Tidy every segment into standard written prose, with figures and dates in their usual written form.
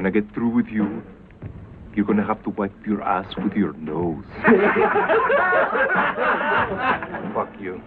When I get through with you, you're gonna have to wipe your ass with your nose. Fuck you.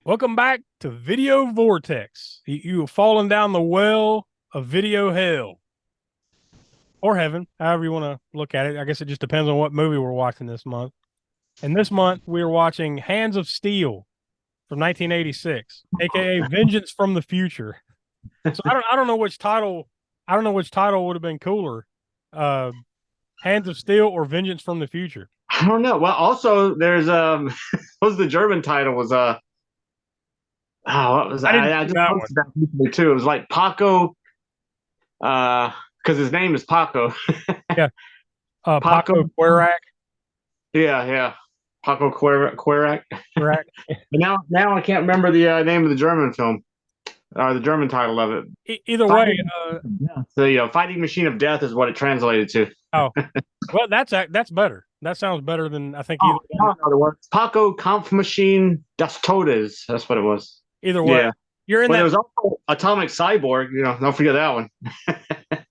Welcome back to Video Vortex. You have fallen down the well of video hell. Or heaven, however you want to look at it. I guess it just depends on what movie we're watching this month. And this month, we are watching Hands of Steel from 1986, aka Vengeance from the Future. So I don't know which title. I don't know which title would have been cooler, Hands of Steel or Vengeance from the Future. I don't know. Well, also there's what was the German title was what was that? I just posted that recently too. It was like Paco, because his name is Paco. Yeah, Paco Querac. Yeah, Paco Querac. But now I can't remember the name of the German film, the German title of it. Either way, the Fighting Machine of Death is what it translated to. Oh, well, that's better. That sounds better than I think. Paco Kampfmaschine des Todes. That's what it was. Either way, yeah. You're in that. There was also Atomic Cyborg. Don't forget that one.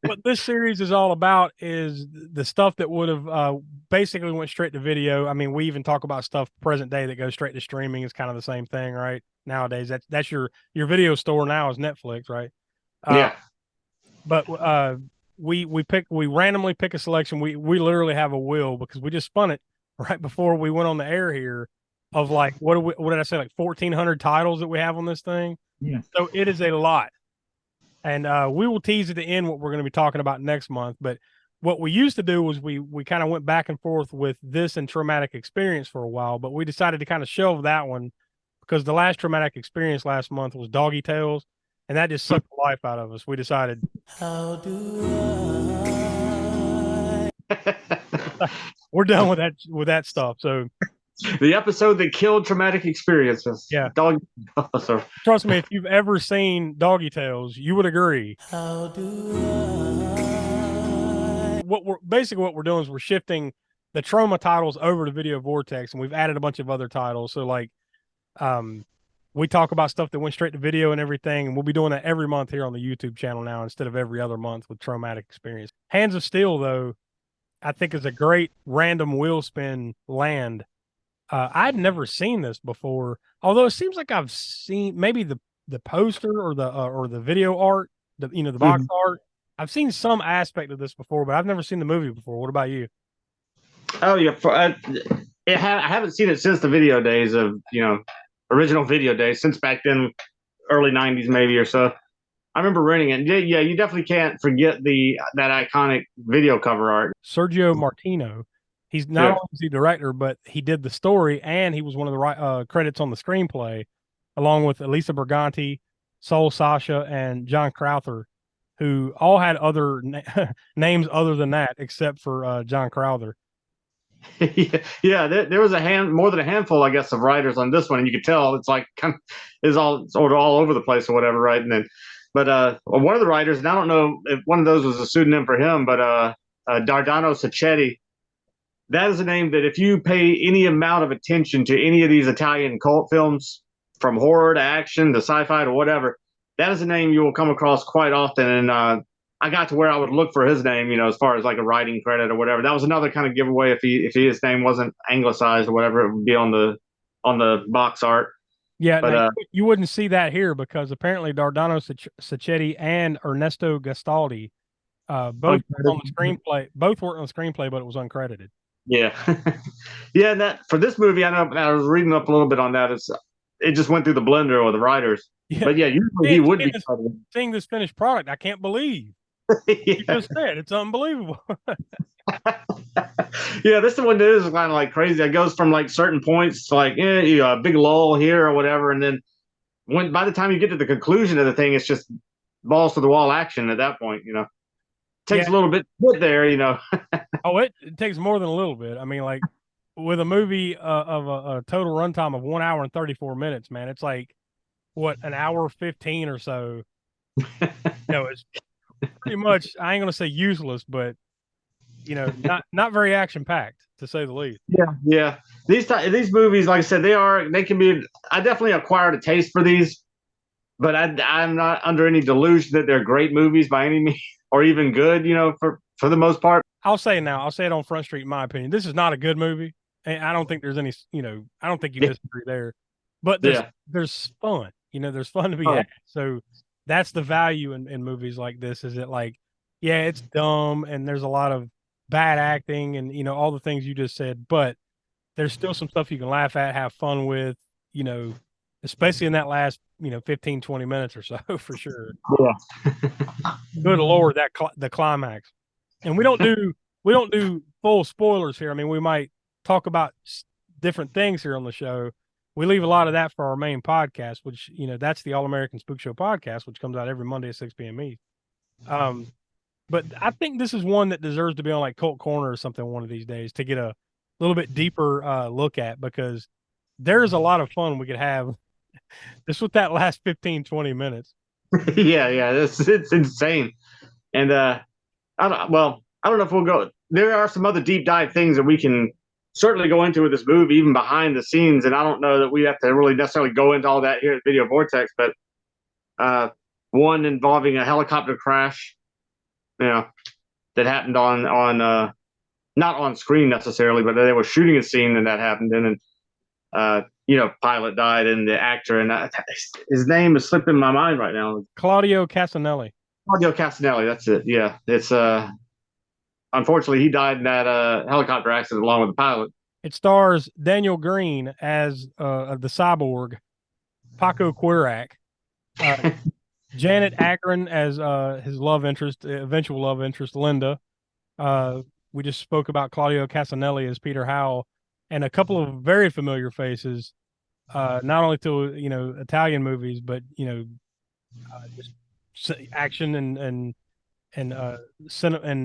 What this series is all about is the stuff that would have basically went straight to video. I mean, we even talk about stuff present day that goes straight to streaming. Is kind of the same thing, right? Nowadays, that's your video store now is Netflix, right? Yeah. But we randomly pick a selection. We literally have a wheel because we just spun it right before we went on the air here. Of like what did I say, like 1,400 titles that we have on this thing? Yeah. So it is a lot, and we will tease at the end what we're going to be talking about next month. But what we used to do was we kind of went back and forth with this and Traumatic Experience for a while, but we decided to kind of shelve that one because the last Traumatic Experience last month was Doggy Tales, and that just sucked the life out of us. We decided, how do I? We're done with that stuff. So. The episode that killed Traumatic Experiences. Yeah. Doggy. Trust me, if you've ever seen Doggy Tales, you would agree. How do I? What we're doing is we're shifting the trauma titles over to Video Vortex, and we've added a bunch of other titles. So like, we talk about stuff that went straight to video and everything, and we'll be doing that every month here on the YouTube channel now instead of every other month with Traumatic Experience. Hands of Steel, though, I think is a great random wheel spin land. I'd never seen this before, although it seems like I've seen maybe the poster or the video art, the box art. I've seen some aspect of this before, but I've never seen the movie before. What about you? Oh yeah, I haven't seen it since the video days of original video days, since back then, early '90s maybe or so. I remember renting it. Yeah, you definitely can't forget that iconic video cover art. Sergio Martino. He's not only the director, but he did the story, and he was one of the credits on the screenplay, along with Elisa Berganti, Sol Sasha, and John Crowther, who all had other names other than that, except for John Crowther. Yeah, there was more than a handful, I guess, of writers on this one, and you could tell it's like it's all over the place or whatever, right? And then, but one of the writers, and I don't know if one of those was a pseudonym for him, but Dardano Sacchetti. That is a name that if you pay any amount of attention to any of these Italian cult films, from horror to action to sci-fi to whatever, that is a name you will come across quite often. And I got to where I would look for his name, as far as like a writing credit or whatever. That was another kind of giveaway if his name wasn't anglicized or whatever, it would be on the box art. Yeah, but you wouldn't see that here because apparently Dardano Sacchetti and Ernesto Gastaldi both worked on the screenplay. Both worked on the screenplay, but it was uncredited. Yeah, yeah. And that for this movie, I know I was reading up a little bit on that. It just went through the blender with the writers. Yeah. But yeah, usually he would be seeing this finished product. I can't believe you just said it's unbelievable. Yeah, this one is kind of like crazy. It goes from like certain points, like a big lull here or whatever, and then by the time you get to the conclusion of the thing, it's just balls to the wall action at that point. Takes Yeah. a little bit to get there. Oh, it takes more than a little bit. I mean, like with a movie of a total runtime of 1 hour and 34 minutes, man, it's like what, an hour 15 or so. It's pretty much, I ain't gonna say useless, but not very action packed, to say the least. Yeah. These movies, like I said, they can be. I definitely acquired a taste for these, but I'm not under any delusion that they're great movies by any means, or even good. For the most part. I'll say it on Front Street, in my opinion. This is not a good movie. And I don't think there's any, I don't think you disagree there. But there's fun. There's fun to be had. So that's the value in movies like this, is that, like, yeah, it's dumb and there's a lot of bad acting and all the things you just said, but there's still some stuff you can laugh at, have fun with, especially in that last 15, 20 minutes or so, for sure. Yeah. Good Lord, the climax. And we don't do full spoilers here. I mean, we might talk about different things here on the show. We leave a lot of that for our main podcast, which, that's the All American Spook Show podcast, which comes out every Monday at 6 p.m. East. But I think this is one that deserves to be on like Cult Corner or something one of these days, to get a little bit deeper look at, because there's a lot of fun we could have just with that last 15, 20 minutes. Yeah. It's insane. And I don't know if we'll go. There are some other deep dive things that we can certainly go into with this movie, even behind the scenes. And I don't know that we have to really necessarily go into all that here at Video Vortex, but one involving a helicopter crash, that happened on not on screen necessarily, but they were shooting a scene and that happened. And then, pilot died and the actor, and his name is slipping my mind right now. Claudio Cassinelli. Claudio Cassinelli, that's it. Yeah, it's unfortunately he died in that helicopter accident along with the pilot. It stars Daniel Greene as the cyborg Paco Quirak, Janet Agren as his eventual love interest Linda. We just spoke about Claudio Cassinelli as Peter Howell, and a couple of very familiar faces, not only to Italian movies, but just action and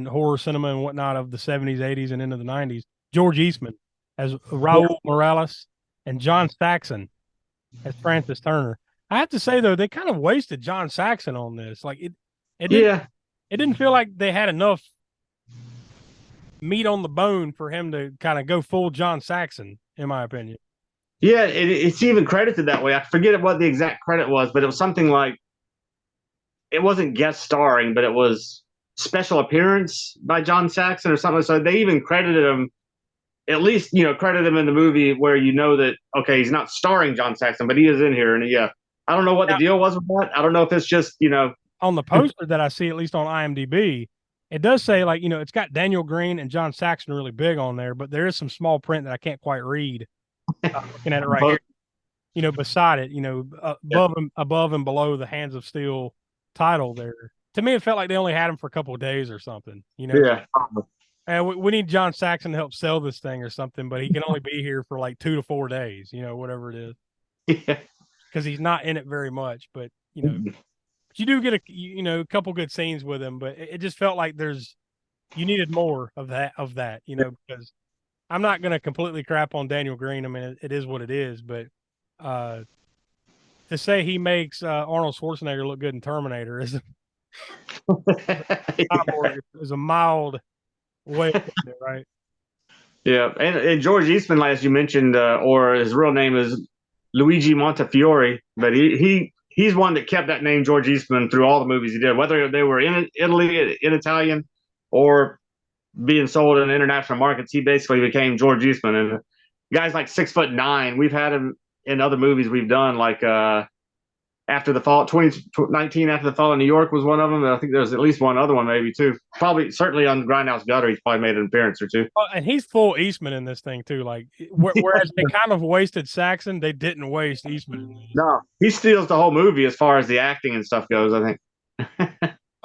horror cinema and whatnot of the 70s, 80s, and into the 90s. George Eastman as Raul Morales, and John Saxon as Francis Turner. I have to say though, they kind of wasted John Saxon on this. Like it didn't feel like they had enough meat on the bone for him to kind of go full John Saxon, in my opinion. Yeah, it's even credited that way. I forget what the exact credit was, but it was something like, it wasn't guest starring, but it was special appearance by John Saxon or something. So they even credited him, at least, credit him in the movie where that, okay, he's not starring John Saxon, but he is in here. And I don't know what the deal was with that. I don't know if it's just, on the poster that I see, at least on IMDb, it does say, like, it's got Daniel Greene and John Saxon really big on there, but there is some small print that I can't quite read. Looking at it right here, beside it, above and below the Hands of Steel title there. To me, it felt like they only had him for a couple of days or something. Yeah. And we need John Saxon to help sell this thing or something, but he can only be here for like 2 to 4 days, whatever it is. Yeah. Because he's not in it very much, but you do get a couple good scenes with him, but it just felt like you needed more of that, because I'm not going to completely crap on Daniel Greene. I mean, it is what it is, but to say he makes Arnold Schwarzenegger look good in Terminator is a mild way to put it, right? Yeah, and George Eastman, as you mentioned, or his real name is Luigi Montefiore, but he's one that kept that name George Eastman through all the movies he did, whether they were in Italy in Italian or being sold in international markets. He basically became George Eastman. And guys like 6'9", we've had him in other movies we've done, like After the Fall, 2019 After the Fall in New York was one of them. I think there's at least one other one, maybe two. Certainly on Grindhouse Gutter, he's probably made an appearance or two. And he's full Eastman in this thing too. Like, whereas they kind of wasted Saxon, they didn't waste Eastman. No, he steals the whole movie as far as the acting and stuff goes, I think.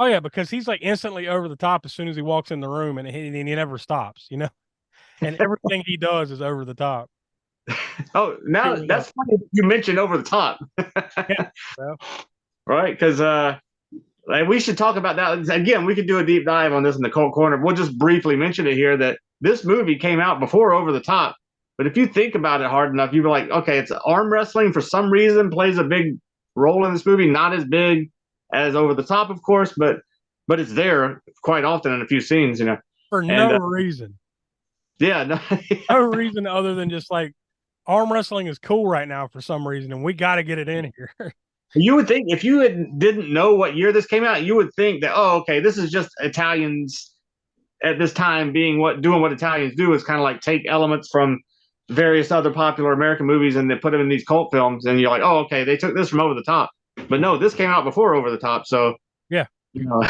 Oh yeah, because he's like instantly over the top as soon as he walks in the room, and he never stops, and everything he does is over the top. Oh, now that's funny you mentioned over the top. Yeah, well. Right, because Like, we should talk about that again. We could do a deep dive on this in the Cult Corner. We'll just briefly mention it here that this movie came out before Over the Top. But if you think about it hard enough, you'd be like, okay, it's arm wrestling for some reason plays a big role in this movie. Not as big as Over the Top, of course, but it's there quite often in a few scenes, For no reason. Yeah, no, no reason other than just like arm wrestling is cool right now for some reason, and we got to get it in here. You would think if you didn't know what year this came out, you would think that, oh, okay, this is just Italians at this time doing what Italians do, is kind of like take elements from various other popular American movies and then put them in these cult films, and you're like, oh, okay, they took this from Over the Top. But no, this came out before Over the Top, so yeah. Now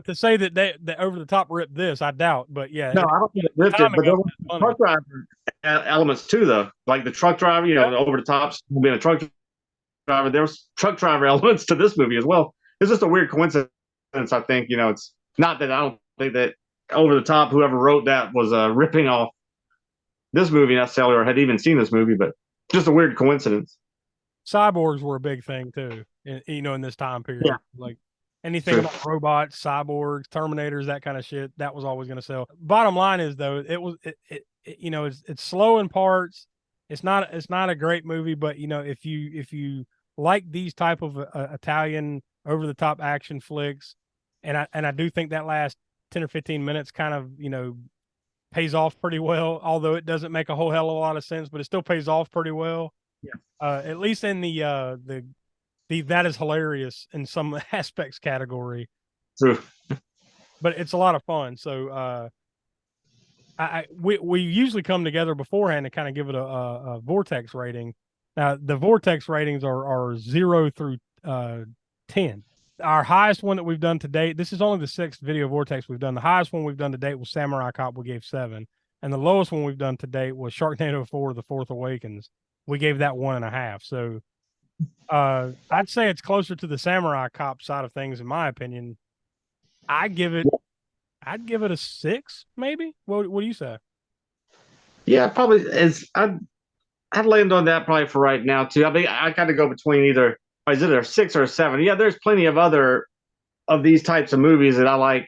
to say that Over the Top ripped this, I doubt. But yeah, no, I don't think it ripped it. But there were truck driver elements too, though. Like the truck driver, Over the Top's being a truck driver. There was truck driver elements to this movie as well. It's just a weird coincidence. I think it's not that I don't think that Over the Top, whoever wrote that, was ripping off this movie necessarily, or had even seen this movie, but just a weird coincidence. Cyborgs were a big thing too, in this time period. Yeah. Like anything about robots, cyborgs, Terminators, that kind of shit, that was always going to sell. Bottom line is though, it's slow in parts. It's not a great movie, but if you like these type of Italian over the top action flicks, and I do think that last 10 or 15 minutes kind of pays off pretty well, although it doesn't make a whole hell of a lot of sense, but it still pays off pretty well. Yeah. At least in the that is hilarious in some aspects category. True. But it's a lot of fun. So we usually come together beforehand to kind of give it a Vortex rating. Now the Vortex ratings are 0 through 10. Our highest one that we've done to date, this is only the 6th video Vortex we've done. The highest one we've done to date was Samurai Cop. We gave 7. And the lowest one we've done to date was Sharknado 4, The Fourth Awakens. We gave that 1.5. So I'd say it's closer to the Samurai Cop side of things, in my opinion. I'd give it a 6, maybe. What do you say? Yeah, probably I'd land on that probably for right now too. I mean, I got to go between either is it a 6 or a 7? Yeah, there's plenty of other of these types of movies that I like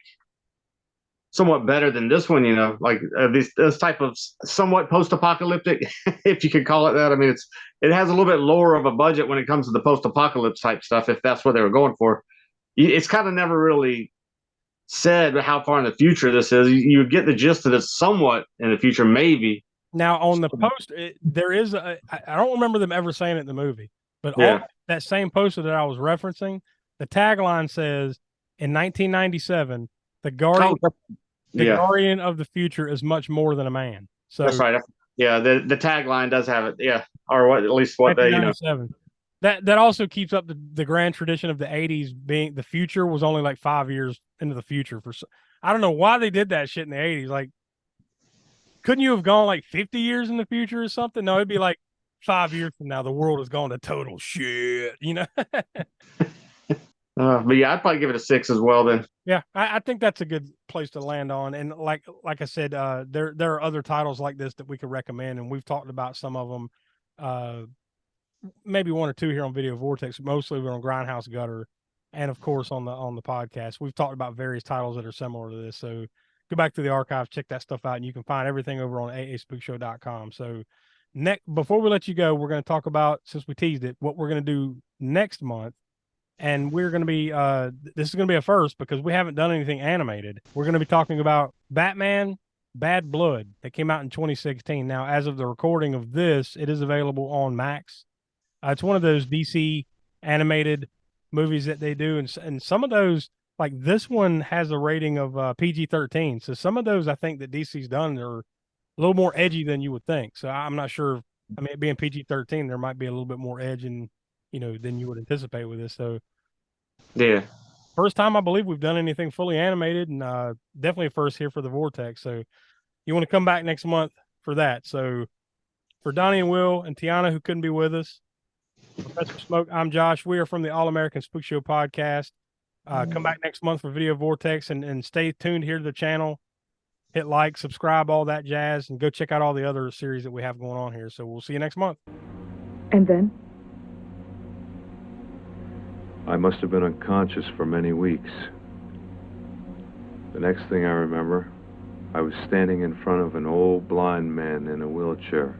somewhat better than this one. Like this type of somewhat post-apocalyptic, if you could call it that. I mean, it has a little bit lower of a budget when it comes to the post-apocalypse type stuff, if that's what they were going for. It's kind of never really said how far in the future this is. You get the gist of this somewhat in the future, maybe. Now on the poster, there is I don't remember them ever saying it in the movie, but that same poster that I was referencing, the tagline says, in 1997, the Guardian of the future is much more than a man. So that's right. Yeah, the tagline does have it. Yeah, or what? At least what they That also keeps up the grand tradition of the 80s being the future was only like 5 years into the future. I don't know why they did that shit in the 80s. Like, couldn't you have gone like 50 years in the future or something? No, it'd be like 5 years from now, the world has gone to total shit, But yeah, I'd probably give it a 6 as well then. Yeah, I think that's a good place to land on. And like I said, there are other titles like this that we could recommend, and we've talked about some of them. Maybe 1 or 2 here on Video Vortex. Mostly we're on Grindhouse Gutter, and of course on the podcast. We've talked about various titles that are similar to this. So go back to the archive, check that stuff out, and you can find everything over on aaspookshow.com. So before we let you go, we're going to talk about, since we teased it, what we're going to do next month. And we're going to be, this is going to be a first because we haven't done anything animated. We're going to be talking about Batman Bad Blood that came out in 2016. Now, as of the recording of this, it is available on Max. It's one of those DC animated movies that they do. And some of those, like this one has a rating of PG-13. So some of those I think that DC's done are a little more edgy than you would think. So I'm not sure. I mean, it being PG-13, there might be a little bit more edge than you would anticipate with this. So yeah, first time I believe we've done anything fully animated, and definitely a first here for the Vortex. So you want to come back next month for that. So for Donnie and Will and Tiana, who couldn't be with us, Professor Smoak, I'm Josh. We are from the All American Spook Show podcast. Come back next month for Video Vortex, and stay tuned here to the channel. Hit like, subscribe, all that jazz, and go check out all the other series that we have going on here. So we'll see you next month. And then? I must have been unconscious for many weeks. The next thing I remember, I was standing in front of an old blind man in a wheelchair.